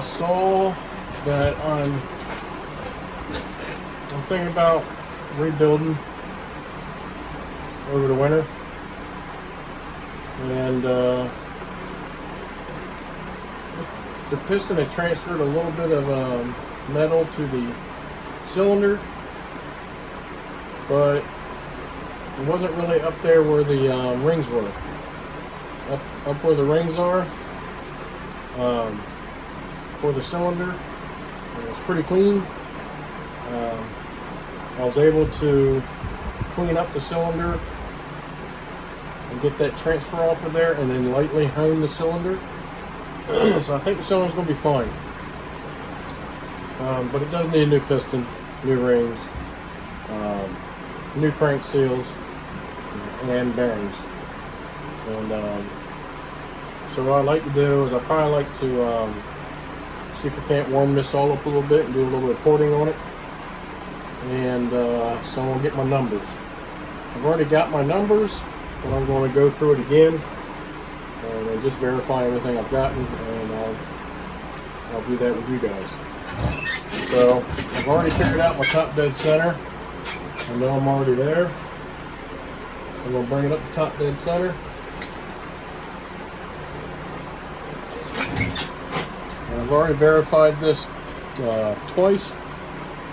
a saw that I'm thinking about rebuilding over the winter, and the piston had transferred a little bit of metal to the cylinder, but it wasn't really up there where the rings were. Up where the rings are for the cylinder, it's pretty clean. I was able to clean up the cylinder and get that transfer off of there, and then lightly hone the cylinder. So I think the cylinder's going to be fine. But it does need a new piston, new rings, new crank seals, and bearings. And so what I like to do is I probably like to see if I can't warm this all up a little bit and do a little bit of porting on it. And so I'm going to get my numbers. I've already got my numbers, but I'm going to go through it again and just verify everything I've gotten, and I'll do that with you guys. So I've already figured out my top dead center. I know I'm already there. I'm going to bring it up to top dead center. And I've already verified this twice.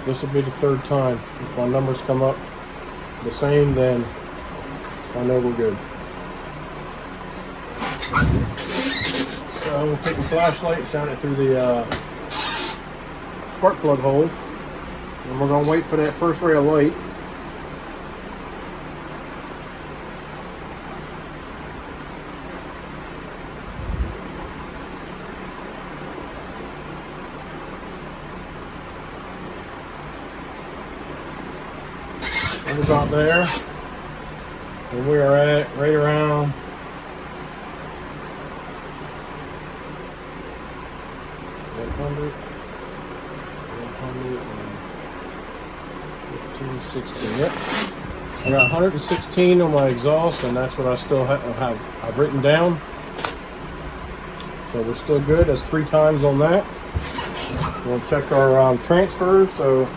This will be the third time. If my numbers come up the same, then I know we're good. So I'm going to take the flashlight, shine it through the spark plug hole, and we're going to wait for that first ray of light. We're about there, and we are at right around 116. Yep, I got 116 on my exhaust, and that's what I still have written down. So we're still good. That's 3 times on that. We'll check our transfers. So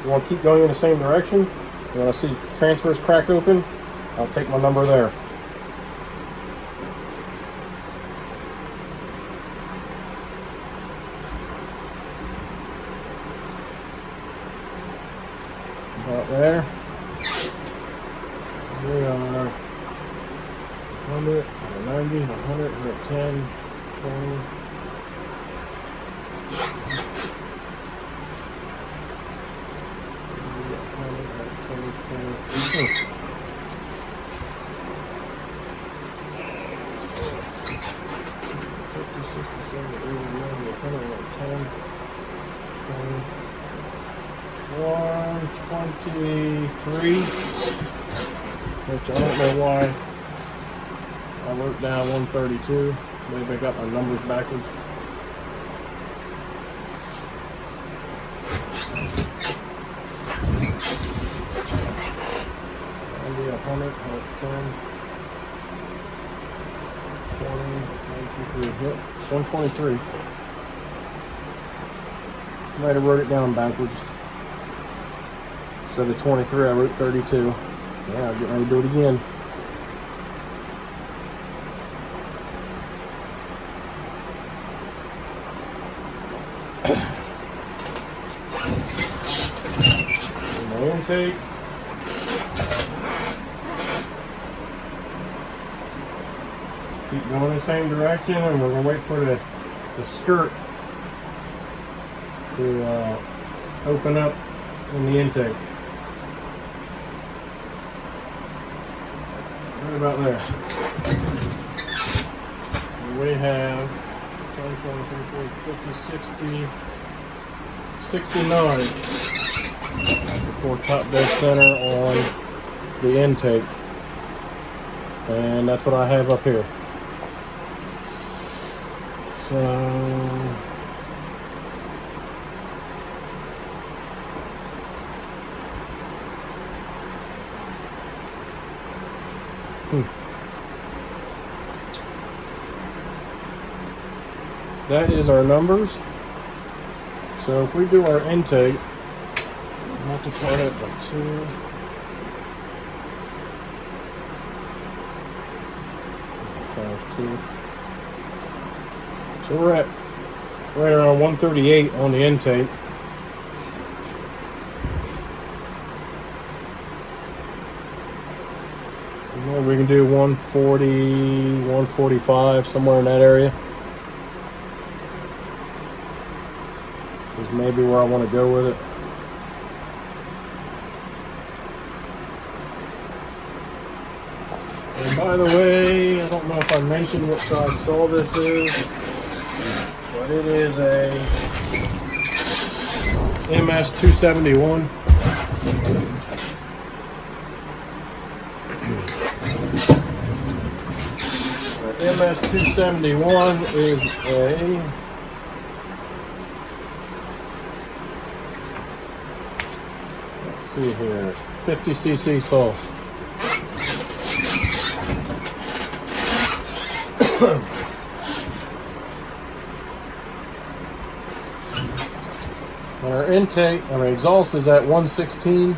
we want to keep going in the same direction. When I see transfers crack open, I'll take my number there. About there. We are 100, 190, 100, 110, 20. 123, which I don't know why I wrote down 132. Maybe I got my numbers backwards. Maybe 100, 110, 20, 123. Yep, 123. Might have wrote it down backwards. Instead of 23, I wrote 32. Yeah, I'm getting ready to do it again. My intake. Keep going in the same direction, and we're going to wait for the skirt to open up in the intake. Right about there. And we have 10, 20, 30, 40, 50, 60, 69 for top dead center on the intake. And that's what I have up here. So that is our numbers. So if we do our intake, multiply it by 2. Times 2. So we're at right around 138 on the intake. And we can do 140, 145, somewhere in that area. Is maybe where I want to go with it. And by the way, I don't know if I mentioned what size saw this is, but it is a MS271. The MS271 is a see here, 50cc saw. And our intake, our exhaust is at 116.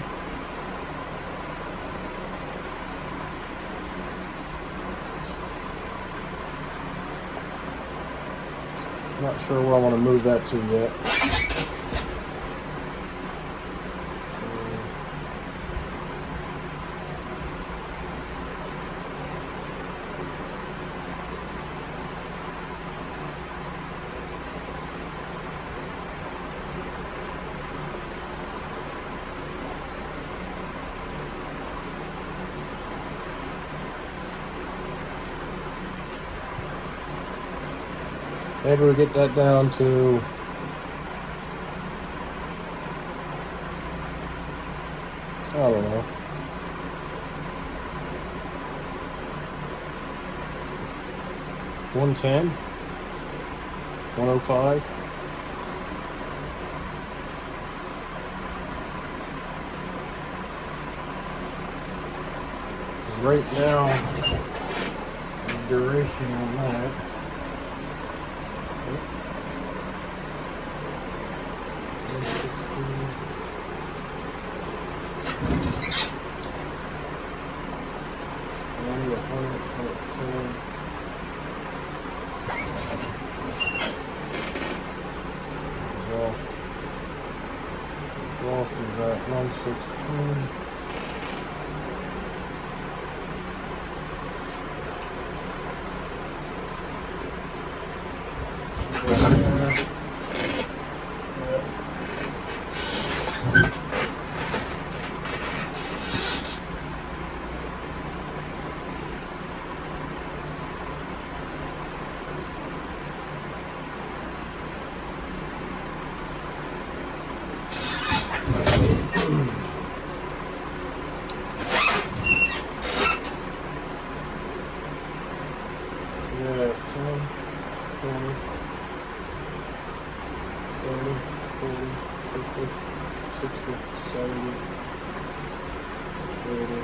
Not sure where I want to move that to yet. Maybe we get that down to I don't know. $110, $105. Right now, the duration on that. Exhaust is at 116. Yeah, 10, 20, 30, 40, 50, 60, 70, 80,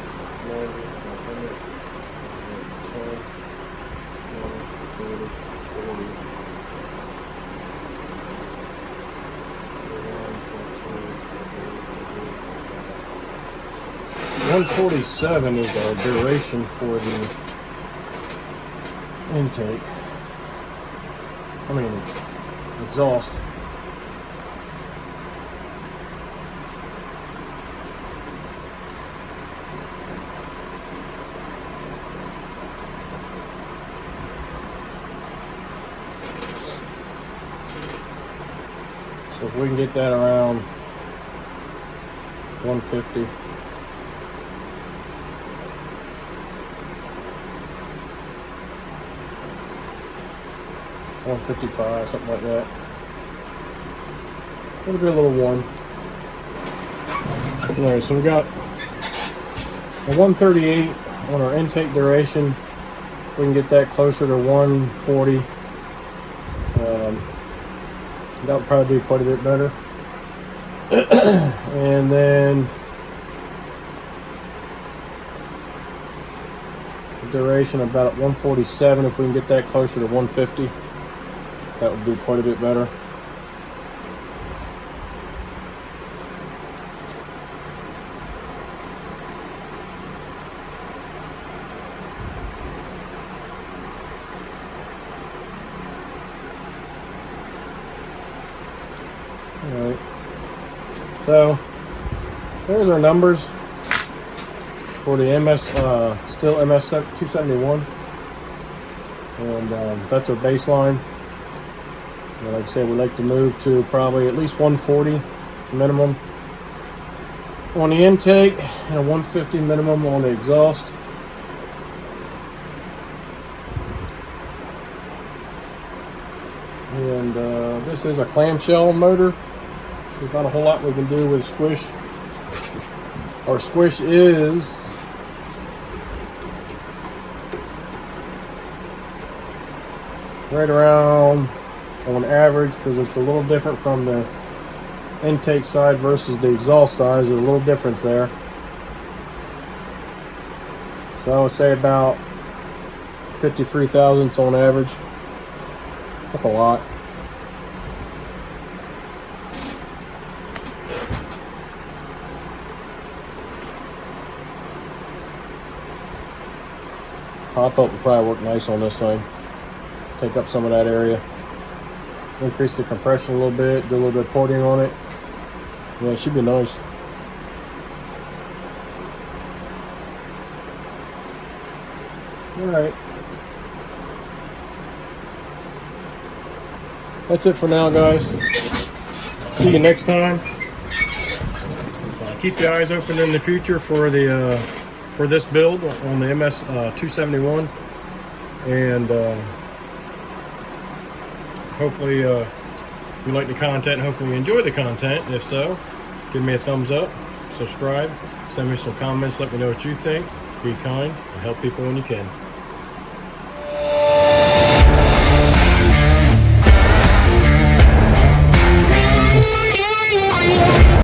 90, 100, 10, 20, 30, 40, 147 is our duration for the intake. I mean, exhaust. So if we can get that around 150. $155, something like that. It'll be a little warm. Alright, so we got a 138 on our intake duration. If we can get that closer to 140, that would probably be quite a bit better. And then the duration about 147, if we can get that closer to 150. That would be quite a bit better. Alright, so there's our numbers for the Stihl MS271, and that's our baseline. And like I said, we like to move to probably at least 140 minimum on the intake and a 150 minimum on the exhaust. And this is a clamshell motor, so there's not a whole lot we can do with squish. Our squish is right around, on average, because it's a little different from the intake side versus the exhaust side. There's a little difference there. So I would say about 53 thousandths on average. That's a lot. Pop up would probably work nice on this thing. Take up some of that area. Increase the compression a little bit, do a little bit of porting on it. Yeah, it should be nice. Alright. That's it for now, guys. See you next time. Keep your eyes open in the future for the for this build on the MS271, and hopefully you like the content. Hopefully you enjoy the content. If so, give me a thumbs up, subscribe, send me some comments, let me know what you think. Be kind and help people when you can.